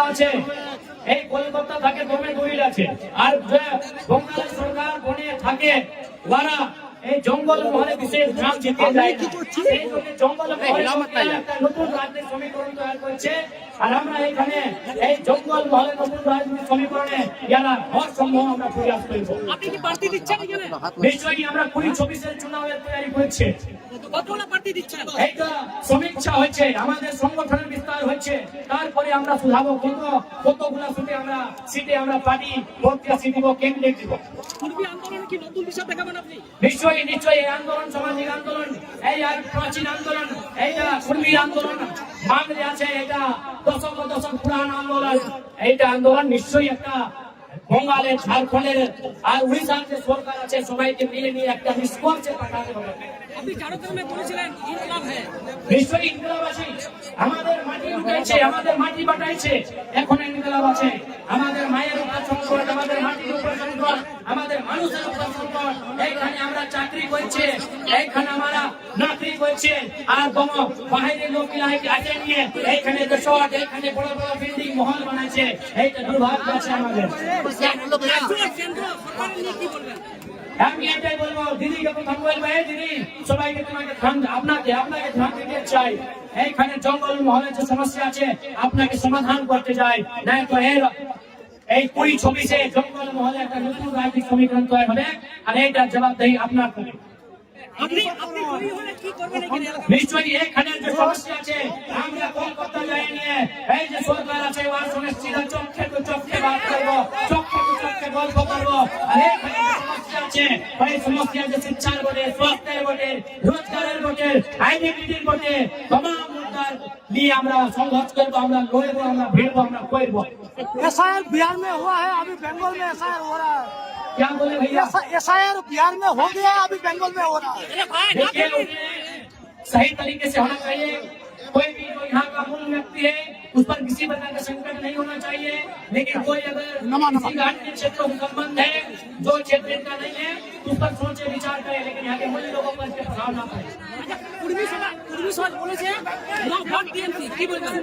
আছে, এই কলকাতা থাকে দমে দলিল আছে, আর বঙ্গাল সরকার বনে থাকে ওরা এই জঙ্গল মহলে বিশেষ নাম জিতে যায় না। এই জঙ্গল মহলে নতুন রাজনৈতিক সমীকরণ তৈরি করছে, আর আমরা এখানে এই জঙ্গল মহলে নতুন রাজনৈতিক সমীকরণে যারা হওয়ার সম্ভব আমরা প্রয়াস করব। আপনি কি প্রার্থী দিচ্ছেন এখানে? নিশ্চয়ই আমরা 2024-এর চুনাবের তৈরি করছি। কতগুলো প্রার্থী দিচ্ছেন? এইটা সমীক্ষা হচ্ছে, আমাদের সংগঠনের বিস্তার হচ্ছে, তারপরে আমরা সুধাবো কতগুলো সিটে আমরা পার্টি ভোটটি দিব, ক্যান্ডিডেট দিব। পূর্বী আন্দোলন কি নতুন দিশা দেখাবেন আপনি? নিশ্চয়ই নিশ্চয়ই এই আন্দোলন সামাজিক আন্দোলন, এই আর প্রাচীন আন্দোলন, এইটা পূর্বী আন্দোলন বাংলাদেশে আছে, এটা দশক পুরান আন্দোলন। এইটা আন্দোলন নিশ্চয়ই একটা বঙ্গালের, ঝাড়খণ্ডের আর উড়িষ্যার যে সরকার আছে সবাইকে মিলে নিয়ে একটা নিষ্কর্ষে পাঠাতে হবে। আপনি চারুগ্রামে বলেছিলেন ইনকলাব হ্যাঁ, নিশ্চয়ই ইনকলাব আছে, আমাদের মাটি লুটেছে, আমাদের মাটি বাটাইছে, এখন ইনকলাব আছে। আমাদের মায়ের উপর সংকট, আমাদের মাটির উপর সংকট, আমাদের মানুষের উপর সংকট। এইখানে আমরা চাকরি করছে, এইখানে আমরা নকরি করছে, আর বাইরের লোকেরা আছে নিয়ে এইখানে রিসর্ট, এইখানে বড় বড় বিল্ডিং মহল বানাইছে। এইটা দুর্ভাগ্য আছে আমাদের। কেন্দ্র সরকার নিয়ে কি বলবেন? আমি এটাই বলবো, দিদিকে প্রথম বলবো, এই দিদি সবাইকে তোমাকে আপনাকে ধ্যান দিতে চাই। এইখানে জঙ্গল মহলের যে সমস্যা আছে আপনাকে সমাধান করতে চাই, নাই তো এই 2024-এ জঙ্গল মহলে একটা নতুন রাজনৈতিক সমীকরণ তৈরি হবে, আর এইটার জবাবদেহি আপনার হবে। আপনি কবি হলে কি করবেন এখানে? নিশ্চয়ই এখানে যে সমস্যা আছে আমরা কলকাতা যাই নিয়ে এই যে সরকার আছে ওর সঙ্গে সিধা চোখে বাদ করবো, চোখে গল্প করবো। আর এখানে সমস্যা আছে, ওই সমস্যা যে শিক্ষার বটে, স্বাস্থ্যের বটে, রোজগারের বটে, আইডেন্টিটির বটে, तमाम मुद्दार নিয়ে আমরা সংঘর্ষ করবো, আমরা লড়বো, আমরা ভিড়বো, আমরা করবো। एसआईआर बिहार में हुआ है, अभी बंगाल में एसआईआर हो रहा है। क्या बोले भैया? एसआईआर बिहार में हो गया, अभी बंगाल में हो रहा है। देखिए सही तरीके से होना चाहिए। कोई भी जो यहाँ का मूल व्यक्ति है उस पर किसी प्रकार का संकट नहीं होना चाहिए, लेकिन कोई अगर किसी अन्य क्षेत्रों से संबंध है जो क्षेत्र का नहीं है उस पर सोचे विचार करे, लेकिन यहाँ के मूल लोगों पर इसके प्रभाव ना पड़े। পূর্বী সমাজ বলেছে না ভোট টিএমসি, কি বলবেন?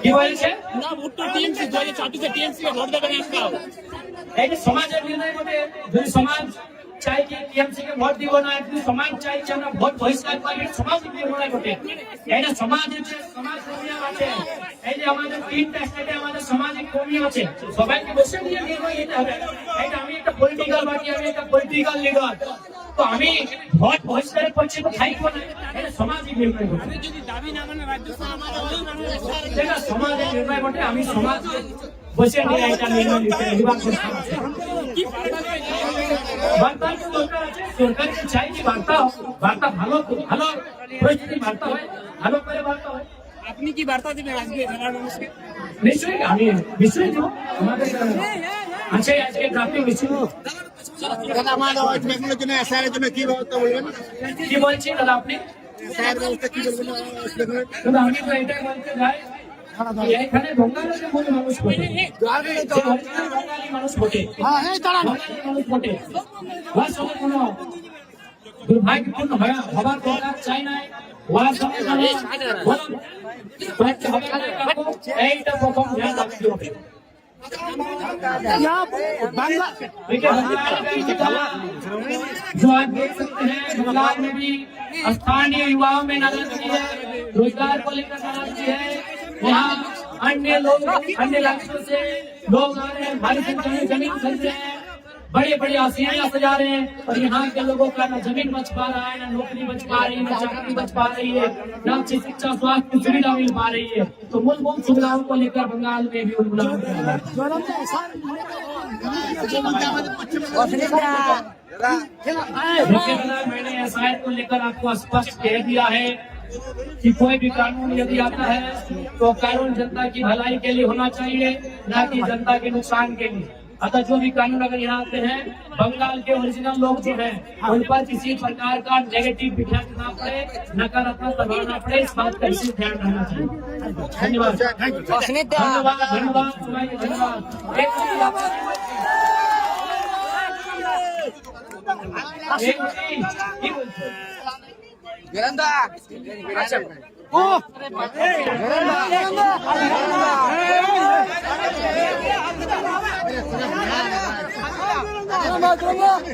কি বলছে? না ভোট তো টিএমসি, 2024-এ টিএমসি কে ভোট দেবেন আপনারা। এই যে সমাজের নির্ণয় বটে, যদি সমাজ চাই কি টিএমসি কে ভোট দিব না, যদি সমাজ চাই যে আমরা ভোট বহিষ্কার করবো, সমাজের নির্ণয় বটে। এটা সমাজের যে সমাজ কর্মী আছে, এই যে আমাদের 3টা স্টেটে আমাদের সামাজিক কর্মী আছে, সবাইকে বসে নিয়ে নির্ণয় নিতে হবে। এটা আমি একটা পলিটিক্যাল পার্টি, আমি একটা পলিটিক্যাল লিডার, তো আমি ভোট বহিষ্কারের পক্ষে তো থাকবো না। এটা সামাজিক নির্ণয় বটে, যদি দাবি না মানে রাজ্য সরকার এটা সমাজের নির্ণয় বটে। আমি সমাজ বসে নিয়ে এটা নির্ণয় নিতে কি বার্তার দরকার আছে। সরকারকে চাই যে বার্তা ভালো পরিস্থিতি বার্তা হয়, ভালো করে বার্তা হয়। আপনি কি বার্তা দিবেন আজকে জেলার মানুষকে? নিশ্চয়ই আমি নিশ্চয়ই দেবো। আমাদের আছে আজকে ট্রাফিক মিছিল। দাদা আমার ওয়েস্ট বেঙ্গলের জন্য এসআইআর জন্য কি ব্যবস্থা বলবেন? কি বলছেন দাদা আপনি? এসআইআর ব্যবস্থা কি বলবেন ওয়েস্ট বেঙ্গলের? দাদা আমি তো এটাই বলতে চাই, এখানে বঙ্গালের মূল মানুষ ভোটে, বাঙালি মানুষ ভোটে, বাঙালি মানুষ ভোটে, ওর সঙ্গে কোনো দুর্ভাগ্যপূর্ণ হবার দরকার চাই নাই। ওর সঙ্গে এইটা প্রথম ধ্যান রাখতে হবে। जो आप देख सकते हैं बंगाल में भी स्थानीय युवाओं में नाराजगी है, रोजगार को लेकर नाराजगी है। यहाँ अन्य लोग अन्य राज्यों से लोग आ रहे हैं, भारी संख्या में जमीन खरीद रहे हैं, बड़े बड़े आसियाना सजा रहे हैं, और यहाँ के लोगों का ना जमीन बच पा रहा है, ना नौकरी बच पा रही है, ना चाकरी बच पा रही है, ना अच्छी शिक्षा स्वास्थ्य की सुविधा मिल पा रही है। तो मूलभूत सुविधाओं को लेकर बंगाल में भी उन्मूलन मैंने एसआईआर को लेकर आपको स्पष्ट कह दिया है कि कोई भी कानून यदि आता है तो कानून जनता की भलाई के लिए होना चाहिए, न कि जनता के नुकसान के लिए। अतः जो भी कानून अगर यहाँ आते हैं, बंगाल के ओरिजिनल लोग जो हैं उन पर किसी प्रकार का नेगेटिव इफेक्ट ना पड़े, नकारात्मक प्रभाव ना पड़े, इस बात का विशेष ध्यान रखना चाहिए। धन्यवाद धन्यवाद धन्यवाद धन्यवाद। ओ Go!